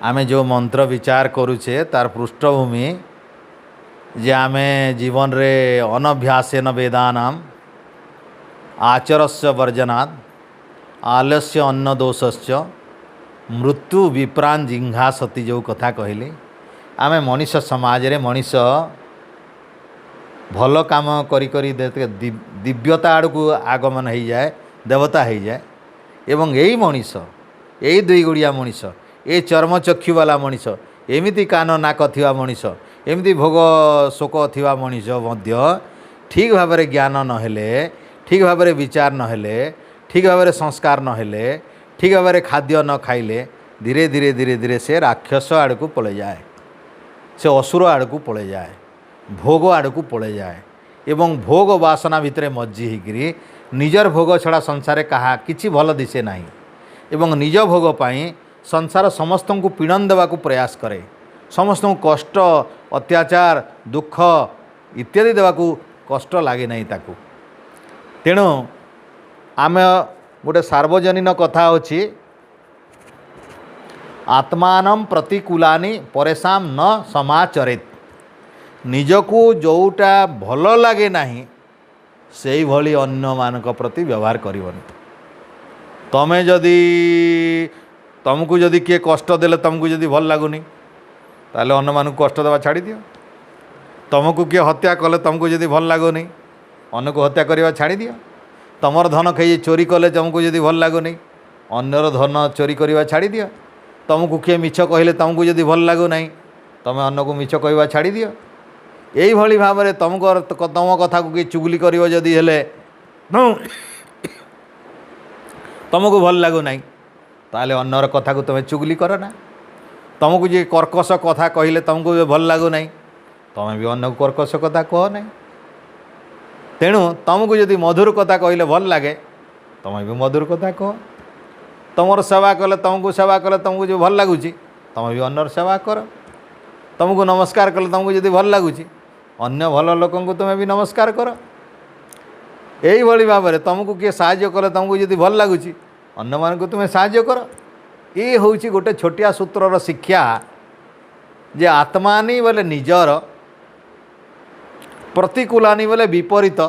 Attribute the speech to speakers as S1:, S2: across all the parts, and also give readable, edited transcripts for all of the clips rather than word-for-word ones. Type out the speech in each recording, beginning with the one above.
S1: आमे जो मंत्र विचार करुचे तार पृष्ठभूमि जे आमे जीवन रे अनभ्यासेन वेदानाम आचरस्य वर्जनात् आलस्य अन्न दोषस्य मृत्यु विप्राण जिंघासती जो कथा कहली आमे मनीष समाज रे मनीष भल काम करी करी दिव्यता आड़ को आगमन हो जाए देवता हो जाए एवं यही मनीष यही दुई गुड़िया मनीष ये चर्मचक्षु वाला मनीष एमती कान नाक थिवा मनीष एमती भोग शोक थिवा मनीष मध्य ठीक भाव में ज्ञान नहेले ठीक भाव में विचार नहेले ठीक भाव में संस्कार नहेले ठीक भाव में खाद्य न खाइले धीरे धीरे धीरे धीरे से राक्षस आड़ को पड़े जाए से असुर आड़ को पड़े जाए भोग आड़ को पड़े जाए एवं भोग वासना भितर मज्जी होकर निजर भोग छड़ा संसार कहा किछि भल दिसे नाही एवं निज भोग पाई संसार समस्त को पीड़न देवा प्रयास करे समस्त कष्ट अत्याचार दुख इत्यादि देवा कष्ट लगे नहीं ताकू तेणु आम गोटे सार्वजनीन कथा अच्छी आत्मान प्रतिकूलानि परेशान न समाचरित निजको जोटा भल लगे नहीं से भली अन्य मानक प्रति व्यवहार करबनी तमें जदि तुमको जदि किए कष्ट देले तुमको जदि भल लगुनि ताले अन्य मानक कष्ट देवा छाड़ी दियो तुमको किए हत्या कले तुमको जदि भल लगुनि अन्य को हत्या करवा छाड़ी दियो तुमर धन खाई चोरी कले तुमको जदि भल लगुनि अन्यर धन चोरी करवा छाड़ी दियो तुमको किए मिछ कहले तुमको जदि भल लगु नहीं तुम अन्य को मिछ कहवा छाड़ी दियो यही भली भाव में तुमको तुम कथा को किए चुगली कर जदि हेले तुमको भल लगु नहीं ताले अन्यर कथा को तुम्हें चुगली कर ना तुमको जी कर्कश कथा कहले तुमको भी भल लगु नहीं तुम्हें भी अन्य को कर्कश कथा कह नहीं तेणु तुमको जदि मधुर कथा कहले भल लगे तुम्हें भी मधुर कथा कह तुमर सेवा कले तुमको सेवा कले तुमको जो भल लगुच तुम भी अन्यर सेवा कर तुमको नमस्कार कले तुमको जदि भल लगुच अन्य भल लोक तुम्हें भी नमस्कार कर यही भली भाव में तुमको किए साहाय्य कले तुमको जदि भल लगुच अन्य मान को तुम्हें साहाय्य कर ये हूँ गोटे छोटिया सूत्रर शिक्षा जे आत्मानी बोले निजर प्रतिकूलानी बोले विपरीत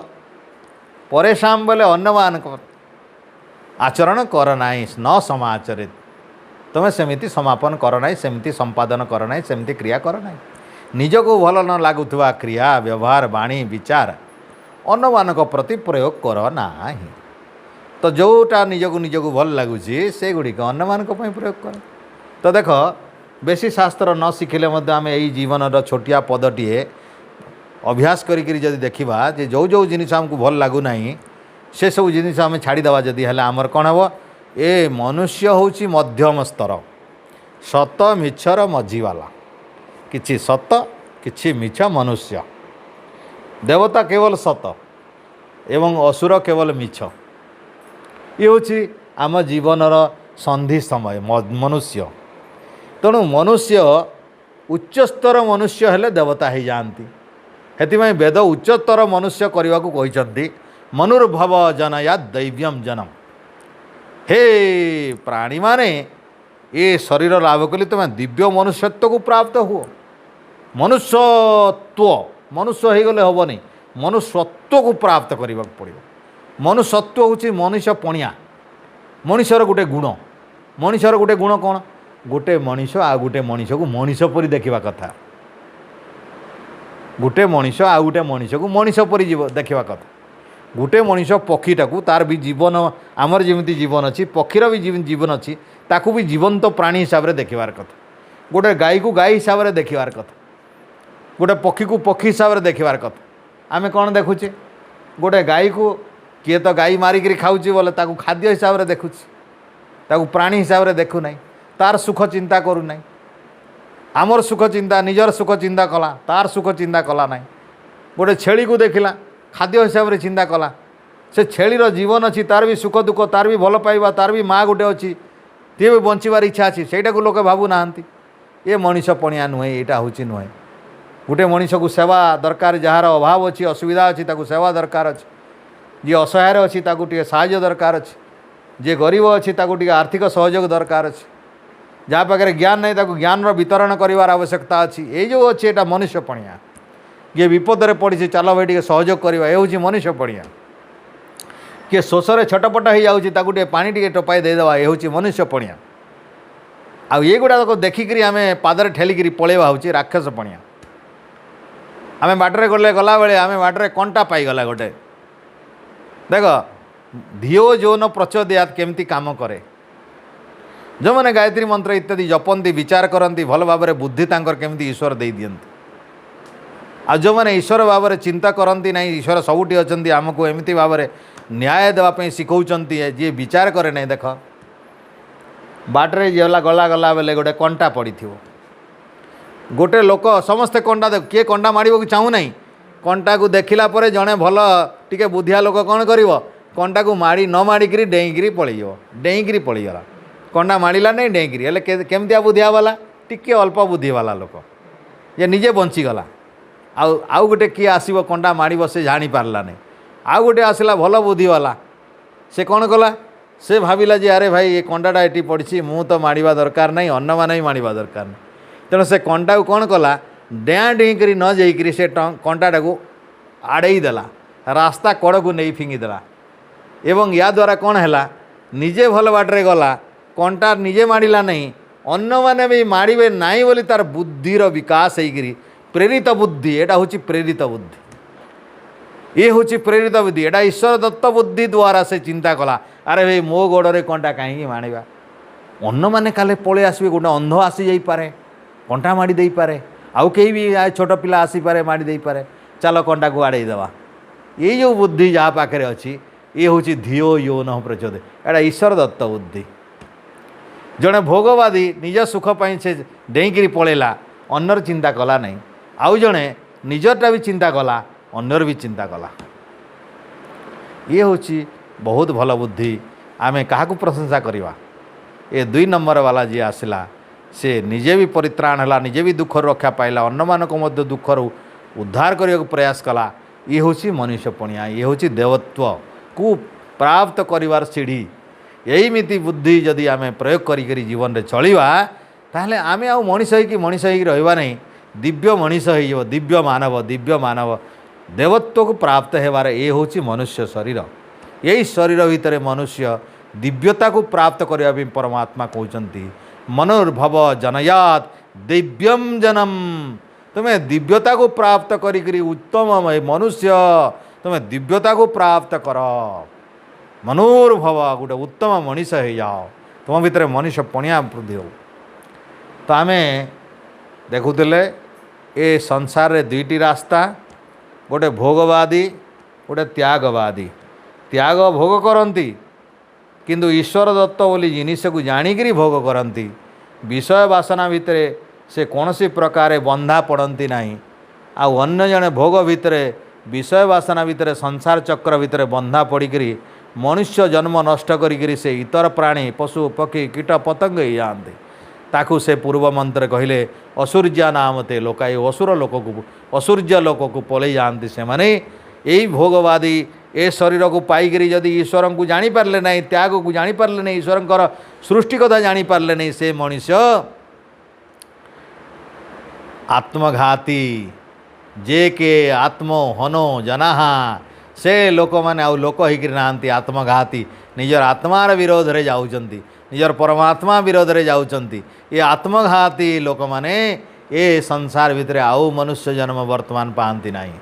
S1: परेशान बोले अन्य मान आचरण कर नाई न समाचरित तुम्हें सेमिति समापन कर नाई सेमिति संपादन कर नाई सेमिति क्रिया कर नाई निजको भल न लगुवा क्रिया व्यवहार वाणी विचार अन्य मानक प्रति प्रयोग कर नाही तो जोटा निजको भल लगुच से गुड़िक अन्य मानक प्रयोग कर तो देख बेसी शास्त्र न शिखिले आम यही जीवन छोटिया पदटीए अभ्यास करी जदि देखा जो जो जिनिस आमको भल लगुना से सब जिनिस आम छाड़ीदे जदि है आमर कौन हे ए मनुष्य हूँ मध्यम स्तर सत मिछर मझीवाला किछि सत किछि मिछ मनुष्य देवता केवल सत एवं असुर केवल मिछ ये हूँ आम जीवनर संधि समय मनुष्य तेणु मनुष्य उच्चस्तर मनुष्य हेले देवता हो जाती हेतिमाई वेद उच्चतर मनुष्य करने को कहते मनुर्भव जनया दैव्यम जनम हे प्राणी माने ये शरीर लाभ कले तुम दिव्य मनुष्यत्व को प्राप्त हुओ मनुष्यत्व मनुष्य हो गले हेनी मनुष्यत्व को प्राप्त करने पड़ो मनुष्यत्व हूँ मनुष्य पणिया मनुष्यर गोटे गुण मनुष्यर गोटे गुण कौन गोटे मनीष आ गोटे मनीष को मनीष परी देखा कथा गोटे मनीष आ गोटे मनीष को मनीष परी देखा कथा गोटे मनीष पक्षीटा को तार भी जीवन आमर जमी जीवन अच्छी पक्षीर भी जीवन अच्छी ताकू भी जीवंत प्राणी हिसाब से देखार कथा गोटे गाई को गाई हिसाब से देखार कथा गोटे पक्षी को पक्षी हिसाब से देखार कथा आम कौन देखुचे गोटे गाई को किए तो गाई मारिक खाऊँ बोले ताकू खाद्य हिसाब से देखुच ताकू प्राणी हिसाब से देखु ना तार सुख चिंता करू ना आमर सुख चिंता निजर सुख चिंता कला तार सुख चिंता कला ना गोटे छेली को देखला खाद्य हिसाब से चिंता कला से छेलीर जीवन अच्छी तार भी सुख दुख तार भी भल पाइबा तार भी माँ गोटे अच्छी ती भी बंचार इच्छा अच्छी से लोक भावु ना ये मनीष पणिया नुहे यहाँ हूँ नुहे गोटे मनीष को सेवा दरकार जार अभाव अच्छी असुविधा अच्छी ताकू सेवा दरकार अच्छी जी असहाय अच्छी ताकू टे साहाय्य दरकार अच्छी जे गरीब अच्छी ताकू टे आर्थिक सहयोग दरकार अच्छी जहाँ पाखे ज्ञान नहीं ताको ज्ञान वितरण करार आवश्यकता अच्छी ये जो अच्छी एटा मनुष्य पणिया किए विपद पड़ी चल भाई टे सहयोग करवा ये हूँ मनुष्य पणिया किए शोषे छटपट हो जाऊँगी पानी टे टोपाई देदेवा ये हूँ मनुष्य पणिया आउ ये गुड़ाक देखिकी आम पादरे ठेलिकी पलैवा हूँ राक्षस पणिया आम बाटर गले गला बेले आम बाटर कंटा पाईगला गोटे देख धियो जो न प्रचोदयात केमती काम करे जो मैंने गायत्री मंत्र इत्यादि जपंती विचार करती भल भाव में बुद्धि तांकर केमती ईश्वर दे दियंती आ जो मैंने ईश्वर भाव में चिंता करती ना ईश्वर सबुठी अच्छा आमको एमती भाव में न्याय देवाई शिखौंती जी विचार करे ना देख बाटरे गला गला गला बेले गोटे कंटा पड़ी थी गोटे लोक समस्ते कंटा देख किए कंटा माड़ को चाहू ना कंटा को देखला जड़े भल टी बुद्धिया लोक कौन कर कंटा को माड़ी न माड़िक डेईकी पलैज डेईकी पलैगला कंटा माड़ा नहीं डेईकी हेल्ले केमतिया बुद्धिया वाला टिके अल्प बुद्धि वाला लोक ये निजे बंचीगला आउ गोटे किए आसो कंटा माड़ से जापारा नहीं आउ गोटे आसला भल बुद्धि वाला से कौन कला से भाविला जे अरे भाई ये कंटाटा ये पड़ी मु तो माड़ा दरकार नहीं अन्न मैंने भी माड़ा दरकार नहीं तेणु से कंटा को कौन कला डेँ डेईकरी न जाइकरी से कंटाटा को आड़े देला रास्ता कड़ को नहीं फिंगिदेला एवं या द्वारा कौन है निजे भल बाटरे गला कंटा निजे माड़ा नहीं अन्न मैंने भी माड़े नाई बोली तार बुद्धिर विकास होगी प्रेरित बुद्धि एटा हूँ प्रेरित बुद्धि ये हूँ प्रेरित बुद्धि एटा ईश्वर दत्त बुद्धि द्वारा से चिंता कला अरे भाई मो गोड़े कंटा कहीं माड़ा अन्न मैंने काले पलि आसबे गोटे अंध आसी जापे कंटा माड़ी दे पारे आउ कहीं भी छोट पिला आसीपे माड़ी दे पारे चलो कंटा को आड़े देवा ये जो बुद्धि जहाँ पाखे अच्छी ये हूँ धियो यो न प्रचोदय एटा ईश्वर दत्त बुद्धि जड़े भोगवादी निज सुखपाई से डेईकरी पलैला अन्नर चिंता कला नहीं आउ जड़े निजरटा भी चिंता कला अन्यर भी चिंता कला ये हूँ बहुत भल बुद्धि आमे क्या प्रशंसा करवा ये 2 नंबर वाला जी आसला से निजे भी परित्राण है निजे भी दुख रक्षा पाइला अन्न मानक दुखर उद्धार करने को प्रयास कला ये हूँ मनुष्यपणिया ये हूँ देवत्व को प्राप्त करिवार सीढ़ी यहीमिति बुद्धि जदि आम प्रयोग करी जीवन में चलवा ताहले आमे आउ मनीष होगी रहा नहीं दिव्य मनीष हो दिव्य मानव देवत्व को प्राप्त होवार ये हूँ मनुष्य शरीर यही शरीर भितर मनुष्य दिव्यता को प्राप्त करने परमात्मा कहते मनोर्भव जनयात दिव्यम जनम तुम्हें दिव्यता को प्राप्त करी उत्तम मनुष्य तुम्हें दिव्यता को प्राप्त कर मनोर्भव गोटे उत्तम मनीष हो जाओ तुम भितर मनुष्य पणिया वृद्धि हो तो आम देखुले ये संसार रे 2टी रास्ता गोटे भोगवादी गोटे त्यागवादी त्याग भोग करती किंतु ईश्वर दत्त बोली जिनिस को जाणिकी भोग करती विषय वासना भितर से कौन सी प्रकार बंधा पड़ती नहीं आउ अन्य जड़े भोग भितर विषय वासना भितर संसार चक्र भितर बंधा पड़िकी मनुष्य जन्म नष्ट करी से इतर प्राणी पशु पक्षी कीट पतंग ही जाते ताकू से पूर्व मंत्र कहले असुर्या नामते लोका असुर लोक को असुर्य लोक को पलि जाती से माने यही भोगवादी ए शरीर को पाइकरी जदि ईश्वर को जानीपारे ना त्याग को जानीपारे नहीं ईश्वर सृष्टि कथा जानीपारे नहीं से मनुष्य आत्मघाती जे के आत्मो हनो जनाहा से लोक मैंने आउ लोक होकर नहांती आत्मघाती निजर आत्मार विरोध रे जाउचंती निजर परमात्मा विरोध रे जाउचंती ये आत्मघाती लोक मैंने ये संसार भितर आउ मनुष्य जन्म वर्तमान पाती नहीं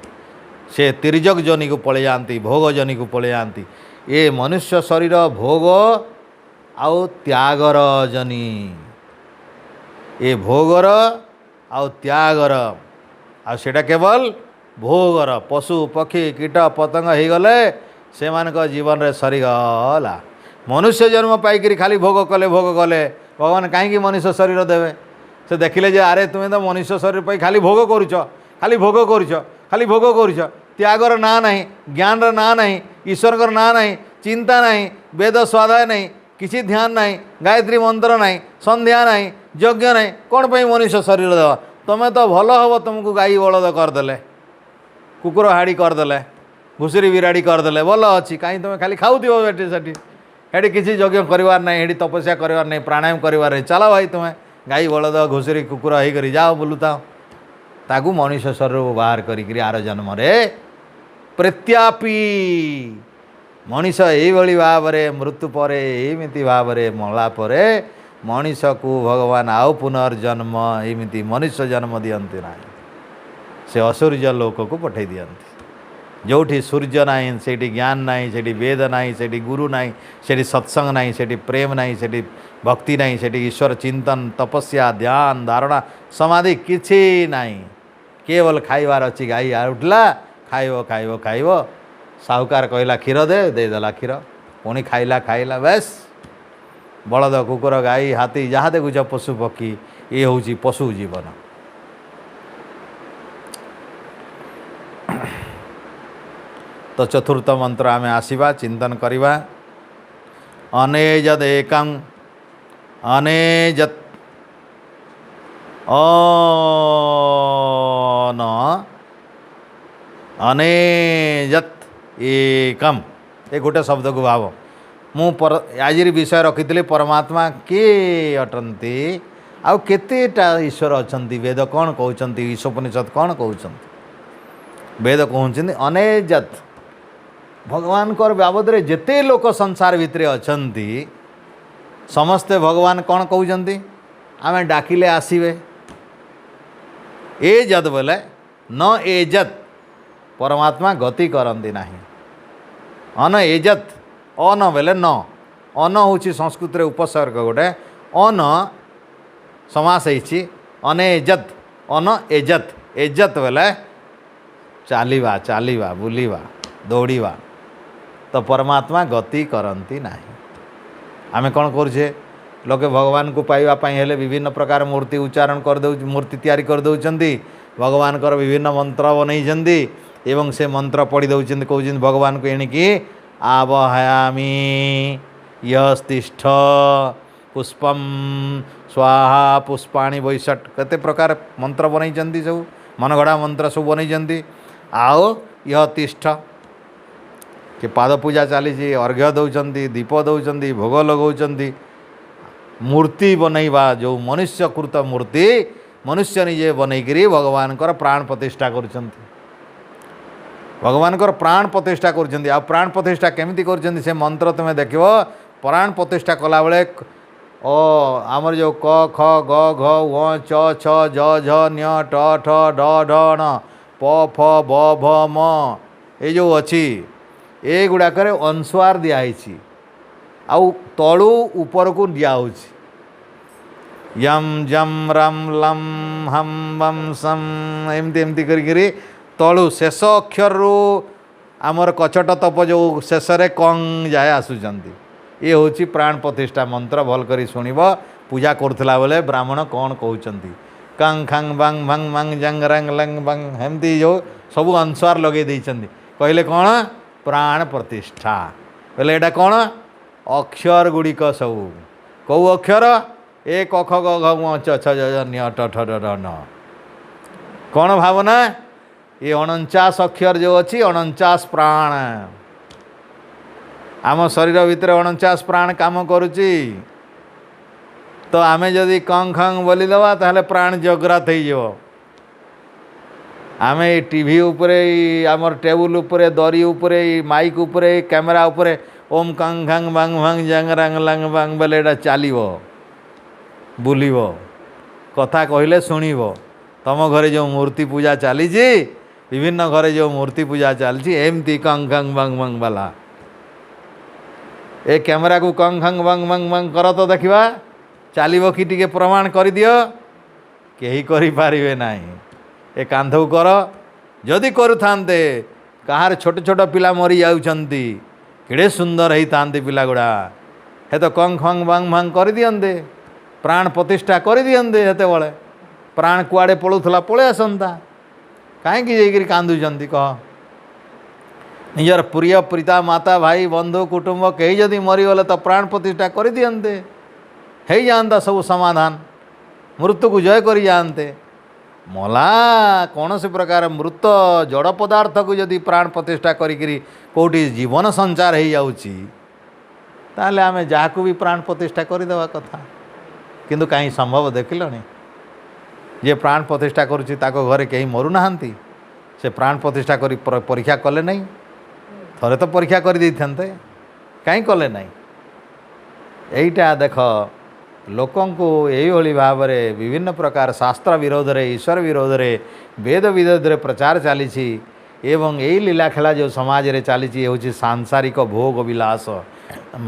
S1: से तिर्यक जोनि को पलि जाती भोग जोनि को पलि जाती ये मनुष्य शरीर भोग आउ त्यागर जोनि ये भोगर आउ त्यागर आटा केवल भोगर पशु पक्षी कीट पतंग हो गले से जीवन रे सरीगला मनुष्य जन्म पाइकरी खाली भोग कले भगवान कहीं मनुष्य शरीर देवे से देखिले जे अरे तुम्हें तो मनुष्य शरीर पाई खाली भोग करुच खाली भोग करुच खाली भोग करुच त्यागर ना नहीं ज्ञान ना नहीं ईश्वर ना नहीं चिंता नहीं वेद स्वाध्याय नहीं किसी ध्यान नहीं गायत्री मंत्र नहीं संध्या नहीं यज्ञ नहीं कौन पर मनुष्य शरीर देवा तुम्हें तो भल हम तुमको गाई बलद करदे कुकुर हाड़ी करदे घुषुरी बिराड़ी करदे भल अच्छी कहीं तुम्हें खाली खाऊ सेठी हेटी किसी यज्ञ करार ना हेटी तपस्या करार नहीं प्राणायाम करार नहीं चलो भाई तुम्हें गाई बलद घुषुरी कुकुर होकर जाओ बुलुता ताकू मनुष्य शरीर बाहर करी आर जन्म प्रत्यापी मनीष यही भाव मृत्यु पर एमती भाव मला पर मनीष को भगवान आउ पुनर्जन्म एमती मनुष्य जन्म दियंती ना से असुर्य लोक को पठे दियंती जोठी सूर्य नहीं से ज्ञान नहीं से वेद नहीं से गुरु नहीं से सत्संग नहीं से प्रेम नहीं से भक्ति नहीं से ईश्वर चिंतन तपस्या ध्यान धारणा समाधि किसी नहीं केवल खाइबार अच्छी गाई उठला खाइब खाइब खाइब साहूकार कहला क्षीर देदेला क्षीर पुणी खाइला खाइला बेस बलद कुकुर गाई हाथी जहाँ देखुच पशु पक्षी ये हूँ पशु जीवन तो चतुर्थ मंत्र आमे आसीबा चिंतन करिबा अनेजद एकं अनेजत अन अनेजत एकम ये गोटे शब्द को भाव मु आज विषय रखी परमात्मा किए अटंती आउ केतेटा ईश्वर अछंती वेद कौन कहउछंती ईशोपनिषद कौन कहउछंती वेद कहउछंती अनेजत भगवान कर बाबद रे जेते लोक संसार भितर अछंती समस्ते भगवान कौन कहउछंती आमे डाकिले आसीबे एजत बोले न एजत परमात्मा गति करती नहीं अन एजत अन बोले न अन हूँ संस्कृत रे उपसर्ग गोटे अन समास होती अनेजत अन एजत एजत बोले चालिबा चालिबा बुलिबा दौड़िबा तो परमात्मा गति करती नहीं आमे कौन करुचे लोके भगवान को पाइबा हेले विभिन्न प्रकार मूर्ति उच्चारण कर दौ मूर्ति तैयारी कर दौरान भगवान कर विभिन्न मंत्र बनई एवं से मंत्र पढ़ी दौरान कहते भगवान को एणिकी आवहयामी यस्तिष्ठ पुष्पम स्वाहा पुष्पाणी वैशट केते प्रकार मंत्र बनई सब मनगढ़ा मंत्र सब बनई आओ यह तिष्ठ कि पाद पूजा चली अर्घ्य दौरान दीप दौरान भोग लगाउछंती मूर्ति बनैबा जो मनुष्यकृत मूर्ति मनुष्य निजे बनईकरी भगवान कर प्राण प्रतिष्ठा करुछंती भगवान कर प्राण प्रतिष्ठा करुछंती आ प्राण प्रतिष्ठा केमिति करुछंती से मंत्र तुम देखिबो प्राण प्रतिष्ठा कला बेले ओ आमर जो क ख ग घ व च छ ज झ न्य ट ठ ड ढ ण प फ ब भ म ये जो अच्छी ए गुड़ाक अनुस्वार दिखाई आउ तलू ऊपर को दिया यम जम रम लम हम वम सम एमती एमती करी तलू शेष अक्षर रू आमर कचट तप जो शेष कंग जाए आसुचंती ये हूँ प्राण प्रतिष्ठा मंत्र भल करी शुणव पूजा करुला बेले ब्राह्मण कौन कहते कंग खंग बंग भंग मंग जंग रंग लंग बंग एमती जो सब अनुस्वार लगे कहले कौन प्राण प्रतिष्ठा बोले एटा कौन अक्षर गुड़िक सब कौ अक्षर ए क ख ग घ ङ च छ ज झ न्य ट ठ ड ढ न कौन भावना ये 49 अक्षर जो अच्छी 49 प्राण आम शरीर भितर 49 प्राण काम करुच्ची तो आमे जदि कंग खंग बोली दवा ताहले प्राण जगरात हो आमे टीवी उपरे आमर टेबुल उपरे दरी उपरे माइक उपरे कैमेरा उपरे ओम कंग खंग बंग भंग जंग रंग लंग बंग बोले एटा चलो बुलिब कथा कहले शुणव तुम घरे जो मूर्ति पूजा चली विभिन्न घरे जो मूर्ति पूजा चलती एमती कंग खंग बंग बंग वाला ए कैमेरा को कंग खंग बंग बंग बंग कर तो देखा चलो कि टी प्रमाण कर दियो कहीं करें ना ए कांधू कर जदि करुते कहार छोट छोट पिला मरी जाउछंती केड़े सुंदर ही थांती पिला गुड़ा हे तो कंग खंग बंग भंग कर दियंते प्राण प्रतिष्ठा कर दियंते हेते बळे प्राण कुआड़े पळुथला पळे आसंता काहेकि जाइकरी कांदुचंती कह निजर प्रिय पिता माता भाई बंधु कुटुंब कहीं जदि मरीगले तो प्राण प्रतिष्ठा कर दियंते हो जाता सब समाधान मृत्यु को जय कर जाते मला कौन से प्रकार मृत जड़ पदार्थ को जदि प्राण प्रतिष्ठा करी कौटी जीवन संचार हो जाउची ताहले आमे जाकू भी प्राण प्रतिष्ठा करदेवा कथा किंतु कहीं संभव देखिलनी जे प्राण प्रतिष्ठा करुच्ची ताको घरे कहीं मरु नाहांती से प्राण प्रतिष्ठा करी परीक्षा कले नहीं थरे तो परीक्षा कर देते कहीं कले नहीं एईटा देख लोकंकु यही भाव में विभिन्न प्रकार शास्त्र विरोध रे ईश्वर विरोध रे वेद विरोध रे प्रचार चली एवं यही लीला खेला जो समाज रे चली हूँ सांसारिक भोग विलास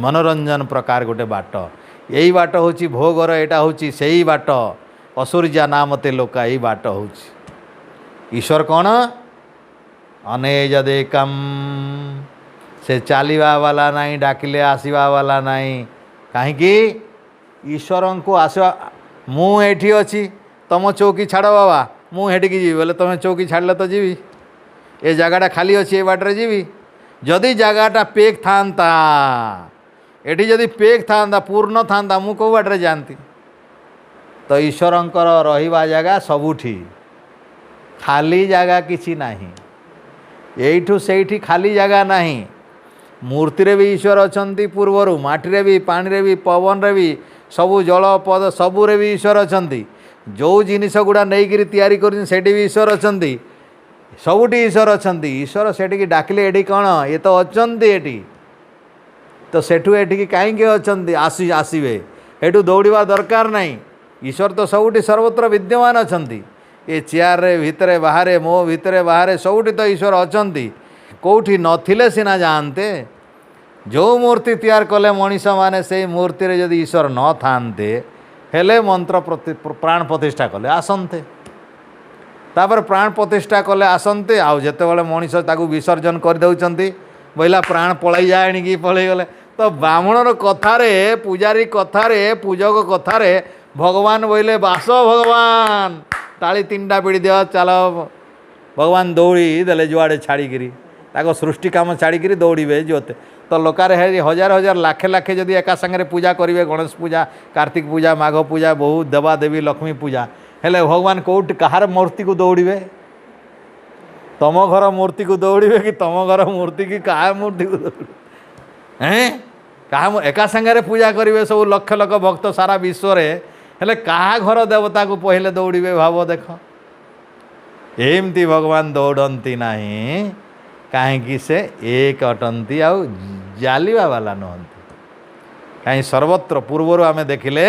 S1: मनोरंजन प्रकार गोटे बाट यही बाट हूँ भोगर यहाँ हूँ से ही बाट असुर्जा नामते लोका यही बाट हूँ ईश्वर कौन अनेज देकम से चलवा वाला नहीं डाकिले आसवा वाला नहीं कहीं ईश्वर को आसवा मुझे अच्छी तुम चौकी छाड़ बाबा मुझे जी बोले तुम चौकी छाड़ले तो जीवी ए जगहटा खाली अच्छी ए बाटर जीवी जदि जगहटा पेक था एटी जदि पेक था पूर्ण था मु कौ बाटर जानती तो ईश्वरंकर रहिबा जगह सबुठी खाली जगह किसी नहीं एठू से खाली जगह नहीं मूर्ति रे भी ईश्वर अछंती पूर्वर माटी भी पानी रे भी पवन रे भी सबु जल पद सबुरे भी ईश्वर अछंती जो जिनिस गुड़ा नहीं तैयारी कर सेठी भी ईश्वर अछंती सबुठी ईश्वर अछंती ईश्वर सेठी डाकिले एठी कौन ये तो अछंती एठी तो सेठू एठी कहीं अछंती आसवे एठू दौड़ा दरकार नहीं ईश्वर तो सबुठी सर्वत्र विद्यमान अछंती ये चेयर रे भितरे बाहर मो भितरे बाहर सबुठी तो ईश्वर अछंती कौटी नथिले सिना जानते जो मूर्ति तैयार कले मनीष माने से मूर्ति रे जदि ईश्वर न थांते हेले मंत्र प्राण प्रतिष्ठा कले आसंते तापर प्राण प्रतिष्ठा कले आसंते आउ जेते बेले मनीष ताकू विसर्जन कर दउचंती बोला प्राण पळै जाए कि पळै गले तो ब्राह्मणर कथारे पूजारी कथारे पूजक कथारे भगवान बोले बास भगवान ताली तीनटा पीड़ी दिया चलो भगवान दौड़ी देले जुआड़े छाड़ीकि ताको सृष्टि काम छाड़ीकि दौड़े जोते तो लोकार हजार हजार लाखे लाखे जदि एका संगे पूजा करेंगे गणेश पूजा कार्तिक पूजा माघ पूजा बहुत देवादेवी लक्ष्मी पूजा हेले भगवान कौट कहार मूर्ति को दौड़े तम घर मूर्ति को दौड़े कि तम घर मूर्ति की क्या मूर्ति को दौड़े हैं क्या एका संगे पूजा करेंगे सब लक्ष लक्ष भक्त सारा विश्व हेले क्या घर देवता को पहले दौड़े भाव देख एमती भगवान दौड़ती नहीं कहीं से एक अटंती आउ जालिवा वाला नुहंती कहीं सर्वत्र पूर्वर आमे देखिले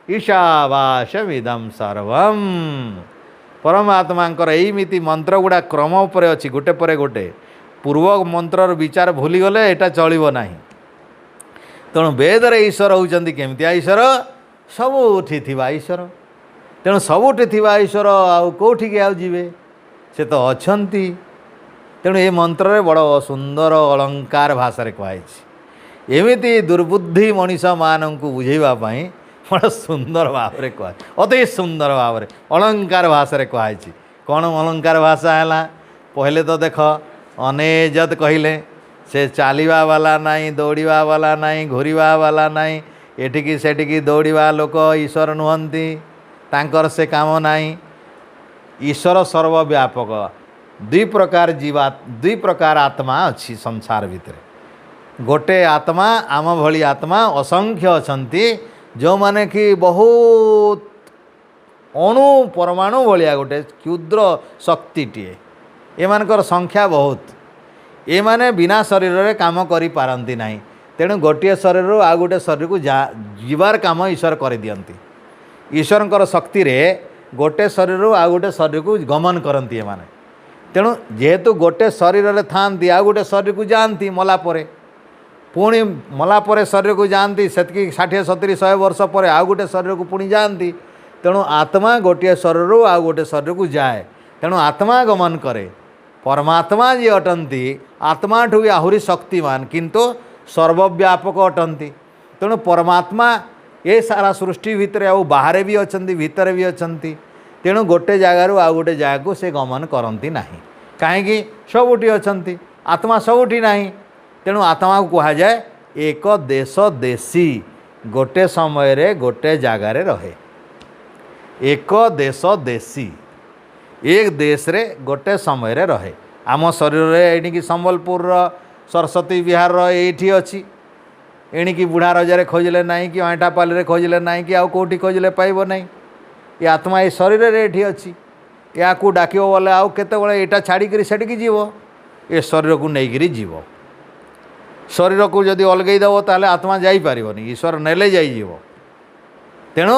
S1: ईशावास विदम सर्वम परमात्मा यहीमिति मंत्र गुड़ा क्रम पर अच्छी गोटे पर गोटे पूर्व मंत्र विचार भूली गले एटा चलिबो नाही तेणु वेद रे ईश्वर होउचंदी केमितिया ईश्वर सबुठी थिबा ईश्वर तेणु सबुठी थिबा ईश्वर आउ कोठी के आउ जीवे से तो अछंती तेणु ये मंत्र रे बड़ सुंदर अलंकार भाषा कहुई एमिति दुर्बुद्धि मनीष मानू बुझेवाई बड़ सुंदर भाव में कह अति सुंदर भाव में अलंकार भाषा कहुई कौन अलंकार भाषा है पहले तो देख अनेजत कहले से चलवा वाला नहीं दौड़ा वाला नहीं घूरवा वाला नहीं एटिकी सेटिकी दौड़ा लोक ईश्वर नुहंती तांकर से काम नहीं ईश्वर सर्वव्यापक दुई प्रकार जीवा दुई प्रकार आत्मा अच्छी संसार भितर गोटे आत्मा आम भली आत्मा असंख्य अछंती जो माने कि बहुत अणु परमाणु भलिया गोटे क्षुद्र शक्तिटीए एमानकर संख्या बहुत ए माने बिना शरीर रे काम करि पारंती नाही तेणु गोटे शरीर आ गोटे शरीर को जीवार काम ईश्वर कर दियंती ईश्वरंकर शक्ति रे गोटे शरीर आ गोटे शरीर को गमन करती एमाने तेणु जेहेतु गोटे शरीर रे थांती आ गोटे शरीर को जाती मलापर पुणी मलापर शरीर को जाती से 60-70-100 वर्ष पर आ गोटे शरीर को पुणी जाती तेणु आत्मा गोटे शरीर आ गोटे शरीर को जाए तेणु आत्मा गमन करे परमात्मा जी अटंती आत्मा ठू भी आहुरी शक्तिमान किंतु सर्वव्यापक अटंती तेणु परमात्मा ये सारा सृष्टि भितर आ बाहर भी अच्छा भितर भी अच्छा तेणु गोटे जगार आ गोटे जगह को से गमन करती नहीं कहीं सबुठी अच्छा आत्मा सबुठी नहीं तेणु आत्मा को कहा जाए एक देश देशी गोटे समय रे गोटे जगार रहे एक देश देशी एक देश रे गोटे समय रे रहे आम शरीर रे एणिकी संबलपुर सरस्वती विहार एठी अच्छी एणिकी बुढ़ा रजारे खोजले नहीं कि अँठा पाली खोजले नहीं कि आउ कौटी खोजले पाइब नहीं। ये आत्मा ये शरीर ये अच्छी या डाक बोले आउ केत यहाँ छाड़िक सेटिकी जीव ये शरीर को लेकिरी जीव। शरीर को जदि अलगईदेव ताले आत्मा जापर ईश्वर नेले जाइव। तेणु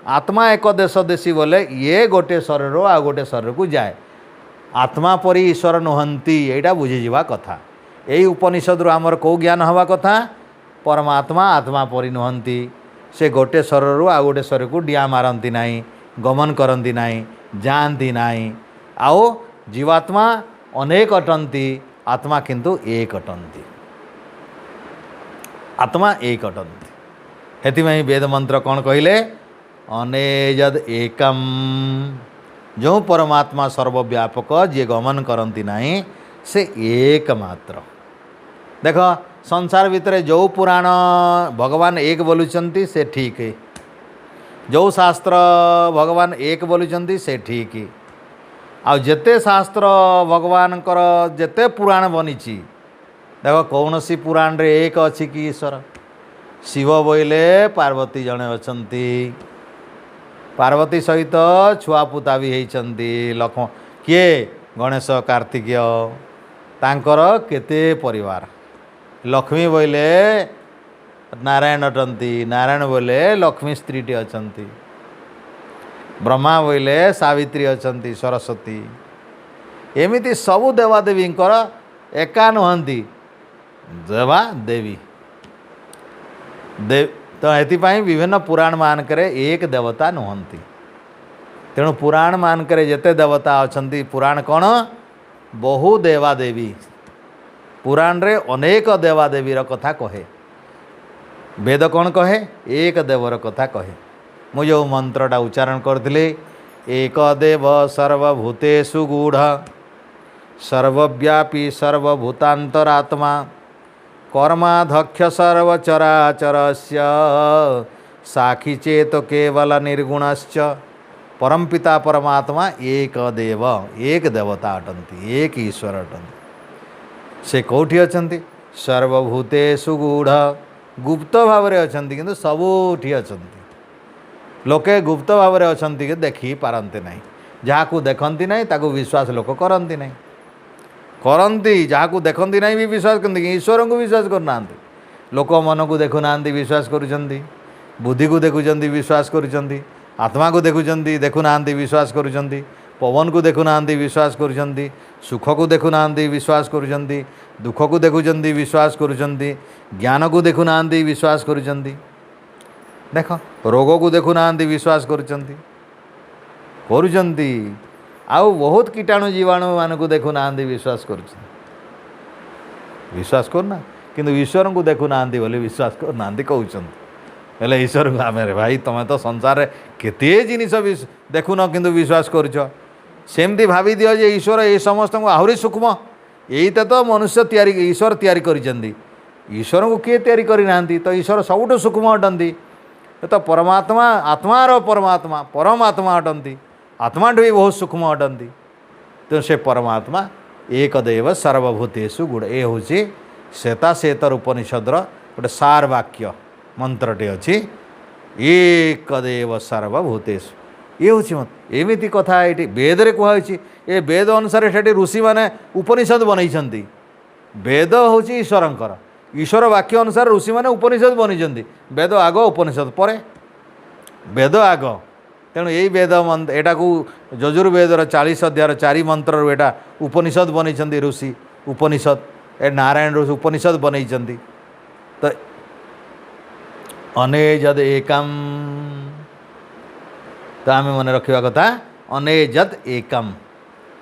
S1: आत्मा एक देश देशी बोले ये गोटे शरीर आ गोटे शरीर को जाए। आत्मा परी ईश्वर नुहंती यहाँ बुझीजा कथा। यही उपनिषद आमर कौ ज्ञान हवा कथा परमात्मा आत्मा परी नुहंती। से गोटे शरीर आ गोटे शरीर को डिया मारती नहीं, गमन करती नहीं, जाती नहीं। आओ जीवात्मा अनेक अटंती, आत्मा किंतु एक अटंती। आत्मा एक अटंती। हेतिमाई वेद मंत्र कौन कहले? अनेजद एकम। जो परमात्मा सर्वव्यापक जी गमन करती नहीं से एकमात्र। देख संसार भितर जो पुराण भगवान एक बोलुचंती से ठीक है, जो शास्त्र भगवान एक बोलुचंती से ठीक है। आ जेते शास्त्र भगवान कर जेते पुराण बनी देख कौन सी पुराण रे एक अच्छी कि ईश्वर। शिव बोले पार्वती जड़े अछंती, पार्वती सहित छुआ पुता भी होती। लक्ष्मण किए गणेश कार्तिकेय तांकर केते परिवार। लक्ष्मी बोले नारायण अटंती, नारायण बोले लक्ष्मी स्त्रीटी अछंती। ब्रह्मा बोले सावित्री अछंती, सरस्वती। एमिति सबु देवादेवींकर एका नुहंती देवा देवी तो एथिपाई विभिन्न पुराण मानकरे एक देवता नुहंती। तेणु पुराण मानकरे जेते देवता अछंती पुराण कौन बहु देवादेवी। पुराण रे अनेक देवादेवीर कथा कहे। वेद कौन कहे? एक देवर कथा कहे। मु जो मंत्रटा उच्चारण करथिले एक देव सर्वभूतेषु गूढ़ सर्वव्यापी सर्वभूतांतरात्मा कर्माध्यक्ष सर्वचराचरस्य साखी चेत केवल निर्गुणश्च परमपिता परमात्मा एक देव एक देवता अटंती, एक ईश्वर अटंती। से कौटी अछंती? सर्वभूतेषु गूढ़ गुप्त भाव रे अछंती, किंतु सबुठी अछंती। लोके गुप्त भाव रे अछंती कि देखी पारंती नहीं। जहाँ देखती नहीं ताकू विश्वास लोक करती नहीं। करती जहाँ को देखती नहीं भी विश्वास करते, ईश्वर को विश्वास करना। लोक मन को देखुना विश्वास करुँच, बुद्धि को देखुं विश्वास करुँच, आत्मा को देखुं देखुना विश्वास करुँच, पवन को देखुना विश्वास करुँच, सुख को देखुना विश्वास करुँच, दुख को देखुं विश्वास करुँच, ज्ञान को देखुना विश्वास करुँच। देख रोग को देखुना विश्वास करुँच। आउ बहुत कीटाणु जीवाणु मान को देखुना विश्वास कर विश्वास करना, किंतु ईश्वर को देखुना बोले विश्वास करना कहते। ईश्वर को आम भाई तुम तो संसार केते जिनिस देखुन किंतु विश्वास करमती भावी दियो जे ईश्वर ये समस्त को आहरी सूक्ष्म यही तो मनुष्य तैयारी ईश्वर तैयारी करिसेंती। ईश्वर को किए तैयारी करना तो ईश्वर सबुठ सूक्ष्म अटंती। तो परमात्मा आत्मार परमात्मा परमात्मा अटंती, आत्मा भी बहुत सूक्ष्म अटंती। तो से परमात्मा एक देव सर्वभूतेषु गूढ़। ये हूँ श्वेताश्वेतर उपनिषदर गोटे सार वाक्य मंत्रटे अच्छी एक देव सर्वभूतेषु। ये हूँ मत एमती कथा ये वेद रे कहुच्छी। ये वेद अनुसार से ऋषि मैंने उपनिषद बनई। वेद हूँ ईश्वरंकर, ईश्वर वाक्य अनुसार ऋषि मैंने उपनिषद बनी। वेद आग उपनिषद पर वेद आग। तेणु यही वेद मंत्र एटा को यजुर्वेदर 40 अध्याय 4 मंत्र एटा उपनिषद बनई ऋषि। उपनिषद ए नारायण ऋषि उपनिषद बनई। तो अनेजद एकम तो आम मन रखा कथा अनेजद एकम।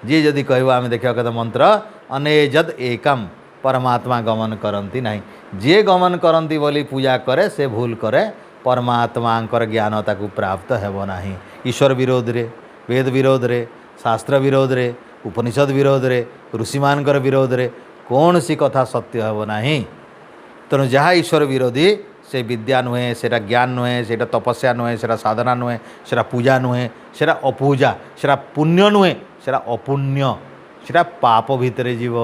S1: जी जदि कह आम देखा कथा मंत्र अनेजद एकम परमात्मा गमन करती नहीं। जी गमन करती बोली पूजा करे से भूल करे परमात्मांकर ज्ञान ताकू प्राप्त हेब नाही। ईश्वर विरोध रे, वेद विरोध रे, शास्त्र विरोध रे, उपनिषद विरोध रे, ऋषिमानकर विरोध रे कौन सी कथा सत्य हेब नाही। तेणु जहाँ ईश्वर विरोधी से विद्या नुहे, सेटा ज्ञान नुहे, सेटा तपस्या नुहे, सेटा साधना नुहे, सेटा पूजा नुहे, सेटा अपूजा, सेटा पुण्य नुहे, सेटा अपुण्य, सेटा पाप भितरे जीव।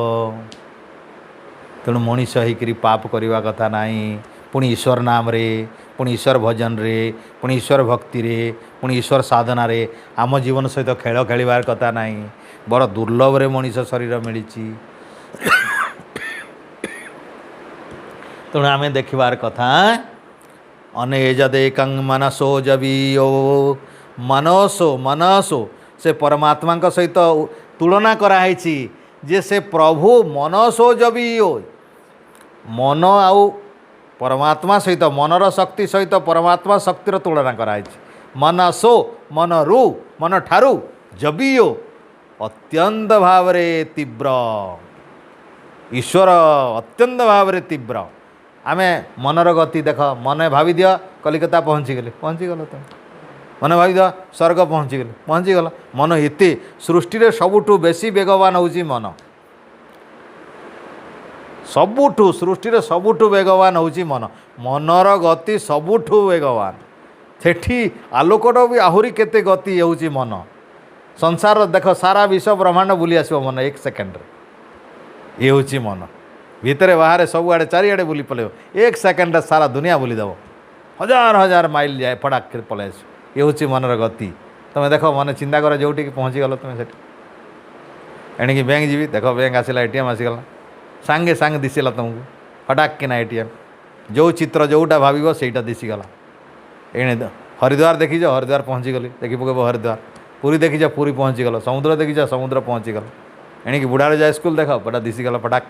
S1: तेणु मनीष होकर पाप करने कथा नहीं, पुणी ईश्वर नाम रे, पुणी ईश्वर भजन रे, पुणी ईश्वर भक्ति रे, पुणी ईश्वर साधना रे आम जीवन सहित खेल खेलिबार कथा नहीं। बड़ दुर्लभ रे मनीष शरीर मिली। तेणु आम देखबार कथा अनेजदेकं मनसो जवीयो मनसो मनसो से परमात्मा सहित तुलना कराई जे से प्रभु मनसो जवीयो मन आउ परमात्मा सहित मनर शक्ति सहित परमात्मा शक्तिर तुलना कराई। मनसो मन रु मन ठारू जवीयो अत्यंत भाव तीव्र ईश्वर अत्यंत भाव तीव्र। आमे मनर गति देख मन भावी दिया कलिकता पहुँचीगले पहुँचीगल तुम मन भावी दिया स्वर्ग पहुँचीगले पहुँचीगल मन एत सृष्टि सबुठू बेसी वेगवान होची मन सबुठू सृष्टि सबुठू वेगवान होची मन मनर गति सबुठू वेगवान सेठी आलोकर भी आहुरी केते गति होची मन संसार देख सारा विश्व ब्रह्मांड बुली आसो मन एक सेकेंड ये होची मन भितर बाहर सबुआड़े चारिआड़े बुली पलैब एक सेकेंड सारा दुनिया बुलीदेव हजार हजार माइल जाए फटाक पलि आस ये हूँ मनर गति। तुम देख मन चिंता कर जो पहुँचीगल तुम से एणिकी बैंक जी देख बैंक आसला एटीएम आसीगला सांगे सांगे दिशला तुमको फटाक किना एटीएम जो चित्र जोटा भाव सहीटा दिशीगला एणे हरिद्वार देखीज हरिद्वार पहुँचीगली देखी पकेब हरिद्वार पुरी देखीज पुरी पहुँचीगल समुद्र देखीज समुद्र पहुँचीगल एणिकी बुढ़ारे जाए स्कूल देख बड़ा दिशीगला फटाक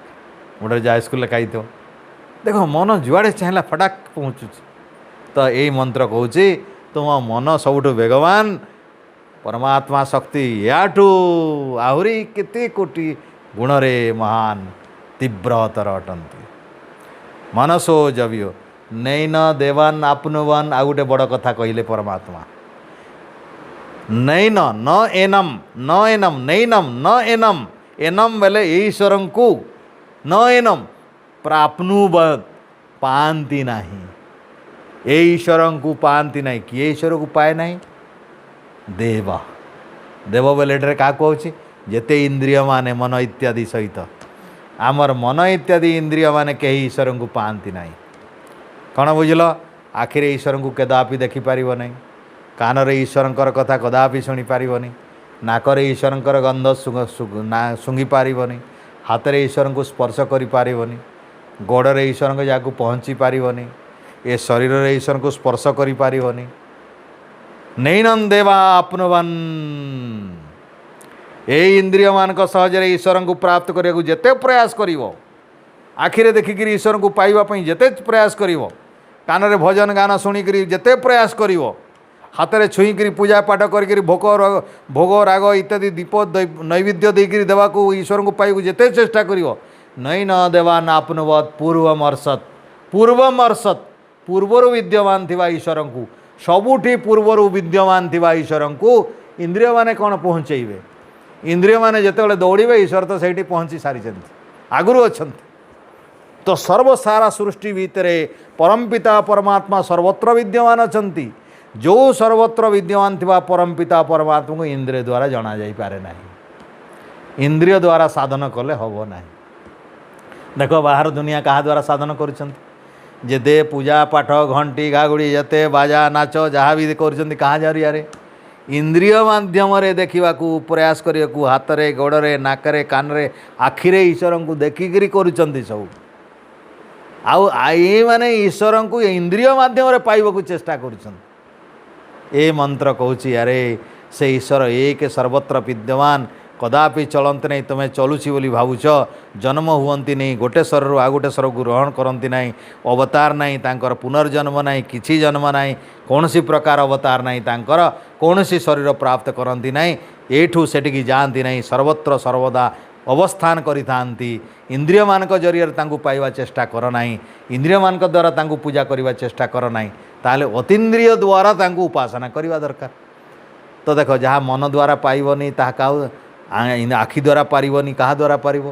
S1: बुढ़ारे जाए स्कूल कही देख मन जुआड़े चाहिए फटाक पहुँचुच। तो यही मंत्र कहूँ तुम मन सबुठ वेगवान परमात्मा शक्ति याठू आहुरी केते कोटि गुण रे महान तीव्रतर अटंती। मनसो जवियो नैन देवान आपनुवान आ गोटे बड़ कथा कहले परमात्मा नैन न एनम न एनम नैनम न एनम एनम बेले ईश्वर को न एनम प्राप्नुवत पाती नहीं ए ईश्वर को पाती नहीं किए ईश्वर को पाए नहीं देव देव बेले क्या कहूँ जेते इंद्रिय माने मन इत्यादि सहित आमर मन इत्यादि इंद्रिय माने कहीं ईश्वर को पाती नहीं कौन बुझल आखिर ईश्वर को कदापि देखिपार नहीं कान रे ईश्वर कथा कदापि शुणी पारनी नाकर ईश्वर गंध शुंघी पारनी हाथ रे ईश्वर को स्पर्श करें गोड़े ईश्वर को जहाँ पहुँची पारनी ए शरीर रे ईश्वर को स्पर्श करें नैनन देवा आपनुवन ए इंद्रिय मान सहजरे ईश्वर को प्राप्त करने को जेते प्रयास करिवो आखिरे देखिक ईश्वर को पाइबापी जेते प्रयास करिवो कान रे भजन गान शुणिक जेते प्रयास करिवो हाथ में छुईक पूजा पाठ कर भोग राग इत्यादि दीप नैवेद्य देकर देवा ईश्वर को पाइबू जेते चेष्टा करिवो नई न देवान आपनुवत पूर्वमर्षत पूर्वमर्षत पूर्वर विद्यमान थिबा ईश्वर को सबुठी पूर्वर विद्यमान थिबा ईश्वर को इंद्रिय माने कौन पहुँचेबे इंद्रिय माने जेतेबेले दौड़े ईश्वर तो सेठी पहुँची सारी आगुरी अच्छंती। तो सर्वसारा सृष्टि भितर परमपिता परमात्मा सर्वत्र विद्यमान अच्छंती जो सर्वत्र विद्यमान थिबा परमपिता परमात्मा को इंद्रिय द्वारा जना जाई पारे नहीं इंद्रिय द्वारा साधन कले हबो नहीं। देख बाहर दुनिया कहा द्वारा साधन करुछंती जेते पूजा पाठ घंटी गागुड़ी जेते बाजा नाच जहाँ भी करुछंती कहाँ जरिया इंद्रिय माध्यम देखा प्रयास करने को हाथ रे गोड़े नाकरे कानरे आखिरे ईश्वर को देखिकी करुछंती सब आई माने ईश्वर को इंद्रिय माध्यम पाइबा चेष्टा करुछंती। ए मंत्र कहूँ अरे से ईश्वर एक सर्वत्र विद्यमान कदापि चलते नहीं तुम्हें चलुची बोली भावुच जन्म हुवंती नहीं गोटे शरीर आ गोटे शरीर को ग्रहण करती नहीं अवतार नहीं तांकर पुनर्जन्म नहीं किसी जन्म नहीं कौन सी प्रकार अवतार नहीं तांकर कौन सी शरीर प्राप्त करती नहीं एठू सेठिकी जाती नहीं सर्वत्र सर्वदा अवस्थान करिथांती इंद्रिय मानक जरिए तांकु पाइबा चेष्टा कर नहीं इंद्रिय मानक द्वारा तांकु पूजा करने चेष्टा कर नहीं ताले अतीन्द्रिय द्वारा तांकु उपासना करवा दरकार। तो देख जहाँ मन द्वारा पाइबनी ताहा का आखि द्वारा पारिबनी कहा द्वारा पारिब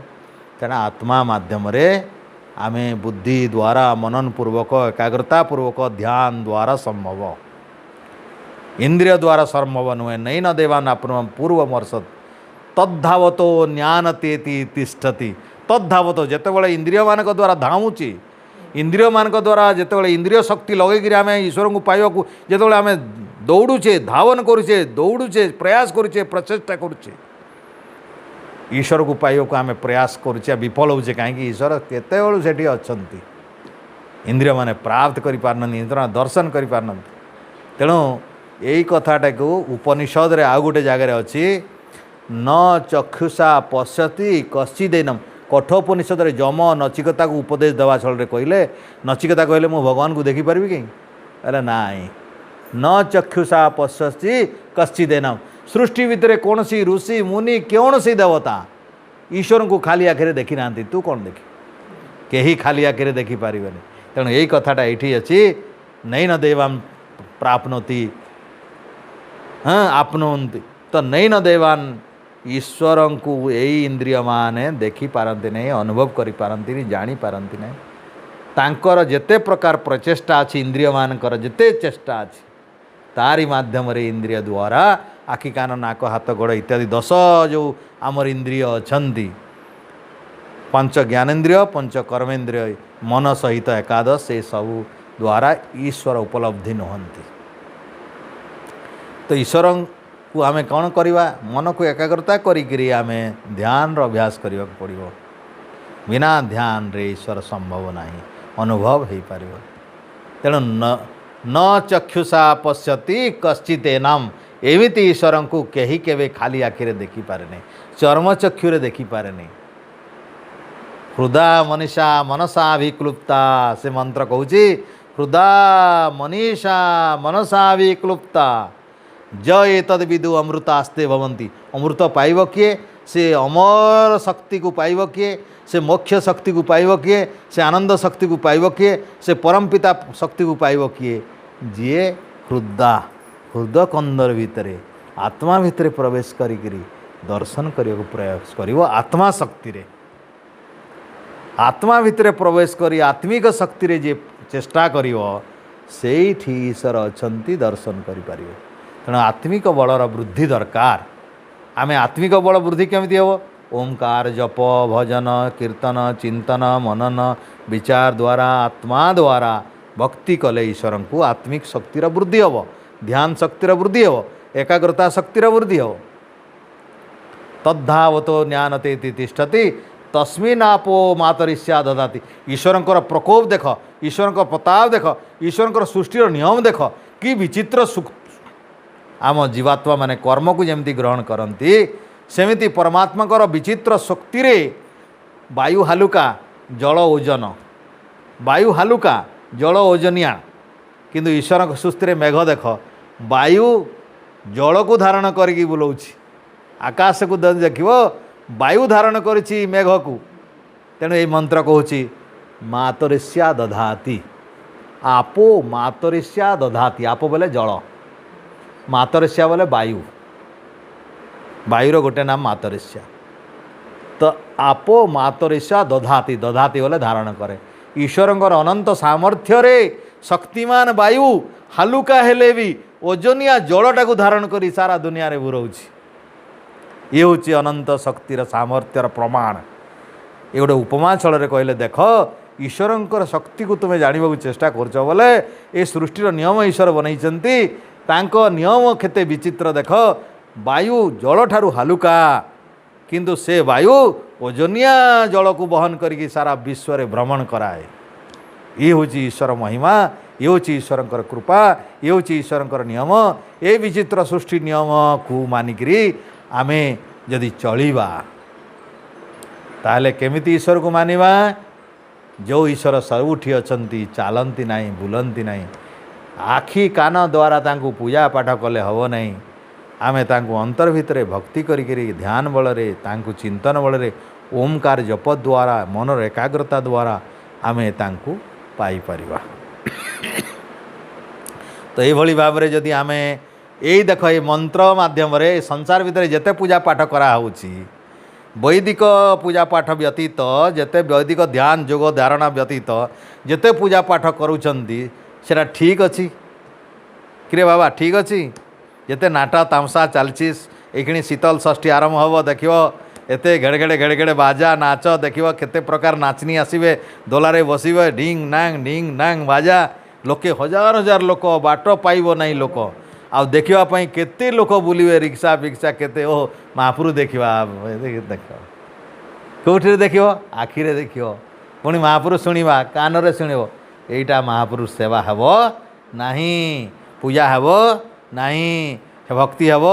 S1: तेना आत्मा माध्यम आमे बुद्धि द्वारा मनन पूर्वक एकाग्रता पूर्वक ध्यान द्वारा संभव इंद्रिय द्वारा संभव नुहे नहीं न देवान आपन पूर्वमर्षत तद्धावतो ज्ञानतेति तिष्ठति तद्धावतो जेतेबेले इंद्रिय मानक द्वारा धावुची इंद्रिय मान द्वारा जिते इंद्रिय शक्ति लगे आम ईश्वर को पाइबा जो आम दौड़ुचे धावन करुचे दौड़ुचे प्रयास करुचे प्रचेषा करुचे ईश्वर को पाइबा आम प्रयास करुचे विफल होचे कहीं ईश्वर केते बेलू से अच्छा इंद्रिय माने प्राप्त कर इंद्रिय दर्शन कर तेणु यही कथाटा को उपनिषद रे आउ गोटे जगार अच्छी न चक्षुषा पश्यति कश्चिदेनम कठोपनिषद रे जम नचिकेता को उपदेश देवा छल कहले नचिकेता कहले मु भगवान को देखिपारि कहीं अरे नाई न चक्षुषा पश्यति कश्चिदेनम सृष्टि भितर कौन सी ऋषि मुनि कौन सी देवता ईश्वर को खाली आखिरे देखी ना तू कौन देखी कहीं खाली आखिरे देखिपारे तेणु यही कथाटा ये अच्छी नैन देवां प्राप्नोति हाँ आपनोति तो नैन देवान ईश्वर को यही इंद्रिय माने देखी पारती नहीं अनुभव करि पारती नहीं जानी पारती नहीं तांकर जेते प्रकार प्रचेष्टा अच्छी इंद्रिय मानकर जेते चेष्टा अच्छी तारी माध्यम रे इंद्रिय द्वारा आखि कान नाक हाथ गोड़ इत्यादि 10 जो आमर इंद्रिय अच्छी पंच ज्ञानेन्द्रिय पंच कर्मेन्द्रिय मन सहित एकादश से सबू द्वारा ईश्वर उपलब्धि नुहंती तो ईश्वर को आमे कौन करवा मन को एकाग्रता करी आमे ध्यान रो अभ्यास करने पड़ो बिना ध्यान रे ईश्वर संभव नहीं अनुभव हो पार तेणु न चक्षुषा पश्यति कश्चिदेनम एमिति ईश्वर को कहीं केवे खाली आखिरे देखी पारे नहीं चर्म चक्षुरे देखी पारे नहीं हृदा मनीषा मनसा विक्लुप्ता से मंत्र कहूँ हृदा मनीषा मनसा विक्लुप्ता ज एतद विदु अमृतास्ते भवन्ति अमृत पाइब किए से अमर शक्ति को पाइब किए से मोक्ष शक्ति को पाइब किए से आनंद शक्ति को पाइब किए से परमपिता शक्ति को पाइब किए जी हृदा हृदय कंदर भितर आत्मा भितर प्रवेश करी दर्शन करने को प्रयास कर आत्मा शक्ति रे आत्मा भितर प्रवेश करी आत्मिक शक्ति रे जे चेष्टा करिवो सेठी ईश्वर अछंती दर्शन करि पारिबो तेणु आत्मिक बलर वृद्धि दरकार आमे आत्मिक बल वृद्धि केमिति हेबो ओंकार जप भजन कीर्तन चिंतन मनन विचार द्वारा आत्मा द्वारा भक्ति कले ईश्वर को आत्मिक शक्तिर वृद्धि हेबो ध्यान शक्तिर वृद्धि हेबो एकाग्रता शक्तिर वृद्धि हेबो तद्धावतो ज्ञानते तिष्ठति तस्मिन् आपो मातरिष्या ददाति ईश्वर प्रकोप देख ईश्वर प्रताप देख ईश्वर सृष्टिर नियम देख कि विचित्र आम जीवात्मा माने कर्म को जमती ग्रहण करती सेमिति परमात्मा विचित्र शक्ति रे वायु हालुका जल ओजन वायु हालुका जल ओजनिया किंतु ईश्वर सृष्टि मेघ देख वायु जल को धारण करके बुलाऊँ आकाश को देख वायु धारण करिछि मेघ को तेणु ये मंत्र कहूँ मातरिष्या दधाति आपो मातरिष्या दधाति आपो बोले जल मातरिष्या बोले वायु वायुर गोटे नाम मातरिष्या तो आपो मातरिष्या दधाति दधाति बोले धारण करे ईश्वर अनंत सामर्थ्य रे शक्तिमान वायु हालुका हेले भी ओजनिया जलटा को धारण करी सारा दुनिया रे बुरोउछि ये हूँ अनंत शक्तिर सामर्थ्यर प्रमाण ये गोटे उपमा छल कहले देख ईश्वर शक्ति को तुम्हें जानवा चेष्टा करछ बोले ये सृष्टिर नियम ईश्वर बनईचंती तांको नियम केते विचित्र देख वायु जल ठारू हालुका किंतु से वायु ओजनिया जल को बहन करके सारा विश्व रे भ्रमण कराए ये हूँ ईश्वर महिमा ये हूँ ईश्वर कृपा ये हूँ ईश्वर नियम ये विचित्र सृष्टि नियम को मानिकी आमे जदि चलिबा ताले केमिति ईश्वर को मानिबा जो ईश्वर सबुठी अछंती चालंती नहीं बुलंती नहीं आखि कान द्वारा तांको पूजा पाठ कले हब नहीं आमे तांको अंतर भितरे भक्ति करी ध्यान बल रे तांको चिंतन बल रे ओमकार जप द्वारा मनर एकाग्रता द्वारा आमे तांको पाई परिबा तो ये भली भाव रे जदि आमे यही देख ये मंत्र माध्यम रे संसार भितर जेते पूजा पाठ करा होउछि वैदिक पूजा पाठ व्यतीत जेते वैदिक ध्यान जोग धारणा व्यतीत जेते पूजा पाठ करूछंती सेटा ठीक अच्छी किरे बाबा ठीक अच्छी जेते नाटा तामसा चलछि एखिणी शीतल षष्ठी आरंभ हम देख एते घेड़े घेड़े घेड़े घेड़े बाजा नाच देखिव केते प्रकार नाचनी आसवे दोलारे बसवे ढिंग नांग बाजा लोके हजार हजार लोक बाट पाइब ना लोक आ देखापी केते लोक बुलवे रिक्शा फिक्सा केते ओ महाप्रभु देखा देख कौटी देख आखिरे देख पुणी महाप्रभु शुणा कान शुणव यहीटा महाप्रभु सेवा हेब नाही पूजा हेब नाही भक्ति हेब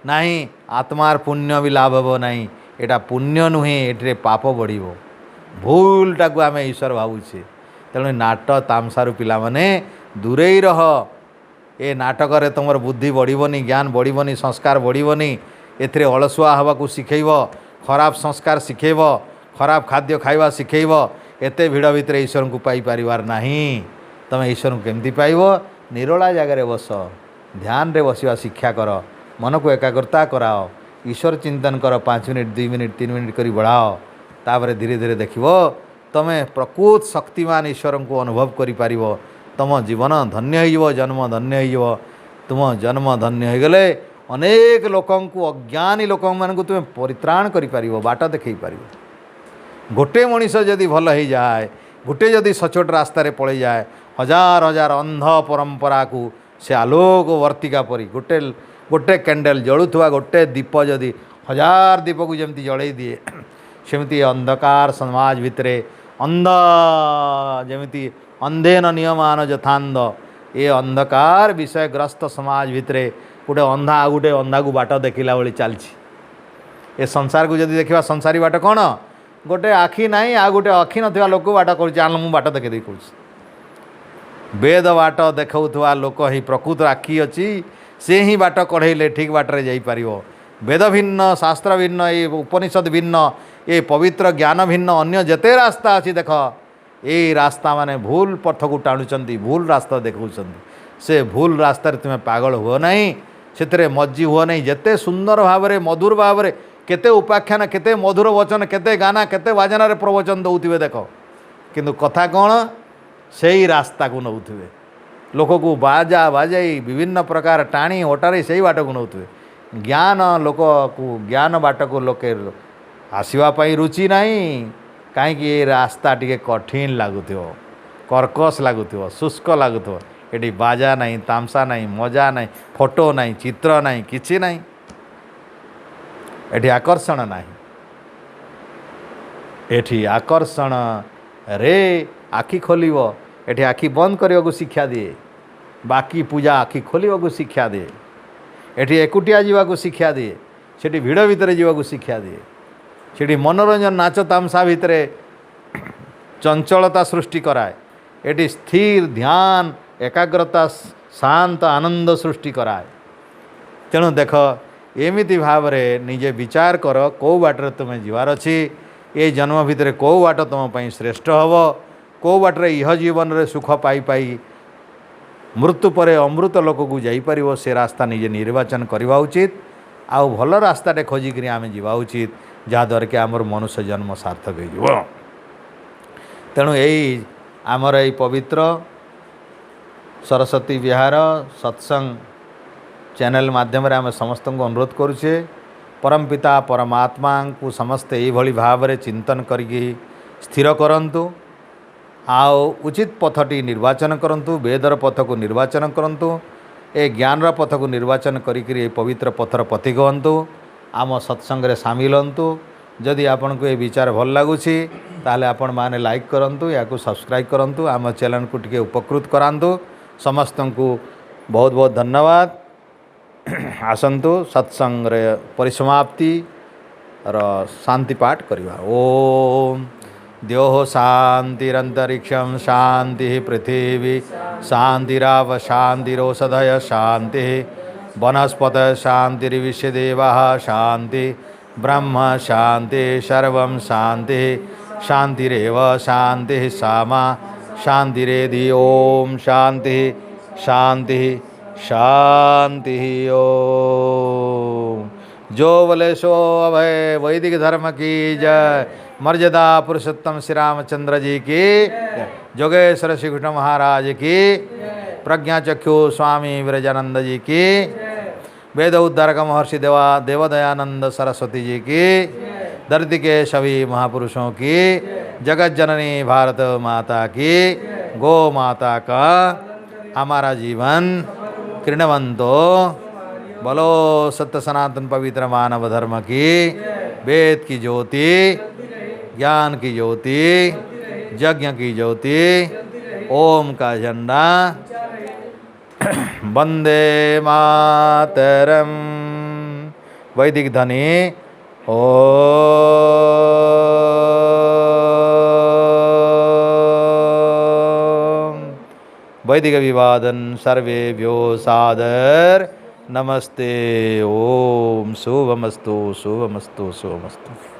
S1: नाही आत्मार पुण्य भी लाभ हेब नाही एटा पुण्य नुहे ये पाप बढ़ भूलटा को आम ईश्वर भावुचे तेणु नाट तामसारू पिला माने दूरे रह ए नाटक तुम बुद्धि बढ़नी ज्ञान बढ़नी संस्कार बढ़नी एथिरे अलसुआ हवाक शिखेब खराब संस्कार शिखेब खराब खाद्य खाइबा शिखेब एते भिड़ भितर ईश्वर को पाई पारिबार नाही तुम ईश्वर को केमती पाइब निरोला जगार बस ध्यान रे बसिवा शिक्षा कर मन को एकाग्रता कराओ ईश्वर चिंतन कर 5 मिनिट 2 मिनिट 3 मिनिट करी बढ़ाओ तापर धीरे धीरे देखिब तुम प्रकृत शक्तिमान ईश्वर को अनुभव करि तुम जीवन धन्य हो जन्म धन्य हो तुम जन्म धन्य हो गले अनेक लोकों अज्ञानी लोक मानक तुम परित्राण करि बाट देखई पार गोटे मनीष जदि भल हो जाए गोटे जदि सचोट रास्तार पड़े जाए हजार हजार अंध परंपरा को से आलोक वर्तिका परी गोटे गोटे कैंडल जलुवा गोटे दीप जदि हजार दीप को जमी जड़े दिए सेमती अंधकार समाज भितरे अंध जमी अंधेन नियमान यथांध ये अंधकार विषयग्रस्त समाज भितरे गोटे अंधा आ गोटे अंधा को बाट देखला भाई चलती ए संसार को जदि देखा संसारी बाट कौन गोटे आखि ना आ गोटे आखि ना लोक बाट कर मु बाट देखे कह वेद बाट देखा लोक ही प्रकृत आखि अच्छी से ही बाट कढ़ेले ठीक बाटर जापर वेद भिन्न शास्त्र भिन्न ये उपनिषद भिन्न ये पवित्र ज्ञान भिन्न अन्य जेते रास्ता अच्छी देख ये रास्ता माने भूल पथ को टाणुंट भूल रास्ता देखा से भूल रास्तार तुम्हें पागल हुआ नहीं से मज्जी हुआ नहीं जेते सुंदर भाव में मधुर भाव में केते उपाख्यान केते मधुर वचन केते गाना केते बाजन प्रवचन दौथे देख किंतु कथा कौन से ही रास्ता को नौथे लोक को बाजा बाजाई विभिन्न प्रकार टाणी ओटारी से बाट को नौथे ज्ञान लोक को ज्ञान बाट को लोके आसवाई रुचि नहीं कहीं रास्ता टी कठिन लगुव कर्कश लगुव शुष्क लगुव ये बाजा नहीं तामसा नहीं मजा नहीं फोटो नहीं चित्र नहीं किसी नहीं एठी आकर्षण नहीं एठी आकर्षण रे आखि खोल एठी आखि बंद करने को शिक्षा दिए बाकी पूजा आखि खोल को शिक्षा दिए एठी एकुटिया जावाक शिक्षा दिए सेठी भिड़ भितर जावाक शिक्षा दिए सेठी मनोरंजन नाच तामसा भितर चंचलता सृष्टि कराए एठी स्थिर ध्यान एकाग्रता शांत आनंद सृष्टि कराए तेणु देख एमिति भाव में निजे विचार कर कौ बाटर तुम्हें जीवार अच्छी ये जन्म भितर कौ बाट तुम श्रेष्ठ हम कौ बाटर इह जीवन रे सुख पाई पाई मृत्यु पर अमृत लोक को जापर से रास्ता निजे निर्वाचन करवा उचित आउ भल रास्ताटे खोजिक आम जावा उचित जहाद्वारा कि आमर मनुष्य जन्म सार्थक हो तेणु यही आमर यही पवित्र सरस्वती विहार सत्संग चैनल माध्यम आम समस्त को अनुरोध करुचे परमपिता परमात्मा को समस्ते यही भाव में चिंतन करके स्थिर करंतु आओ उचित पथटी निर्वाचन करंतु वेदर पथ को निर्वाचन करंतु ए ज्ञानर पथ को निर्वाचन करी पवित्र पथर पथिक हंतु आम सत्संग रे सामिल हंतु जदि आपन को ये विचार भल लगुच ताले आपण माने लाइक करंतु या को सब्सक्राइब करंतु आम चैनल को टिके उपकृत करांतु समस्त को बहुत बहुत धन्यवाद आसंतु सत्संग रे परिसमाप्ति र शांति पाठ करिवा ओम द्योः शांतिरंतरिक्षं शांति पृथिवी शांतिराव शांतिरोषधय शांति वनस्पत शांतिर्विश्वदेवाः शांति ब्रह्म शांति सर्वं शांति शांतिरेव शांति सामा शांतिरेधि ओम शांति शांति शांति ओम जो बोले सो अभय वैदिक धर्म की जय मर्यादा पुरुषोत्तम श्री रामचंद्र जी की जोगेश्वर श्री कृष्ण महाराज की प्रज्ञा चक्षु स्वामी विरजानंद जी की वेद उद्धारक महर्षि देवदयानंद सरस्वती जी की धरती के सभी महापुरुषों की, जगत जननी भारत माता की, गौ माता का हमारा जीवन कृणवंतो, बोलो सत्य सनातन पवित्र मानव धर्म की, वेद की ज्योति, ज्ञान की ज्योति, यज्ञ की ज्योति, ओम का झंडा, वंदे मातरम। वैदिक ध्वनि ओ वैदिक अभिवादन सर्वेभ्यो सादर नमस्ते। ओम शुभमस्तु शुभमस्तु शुभमस्तु।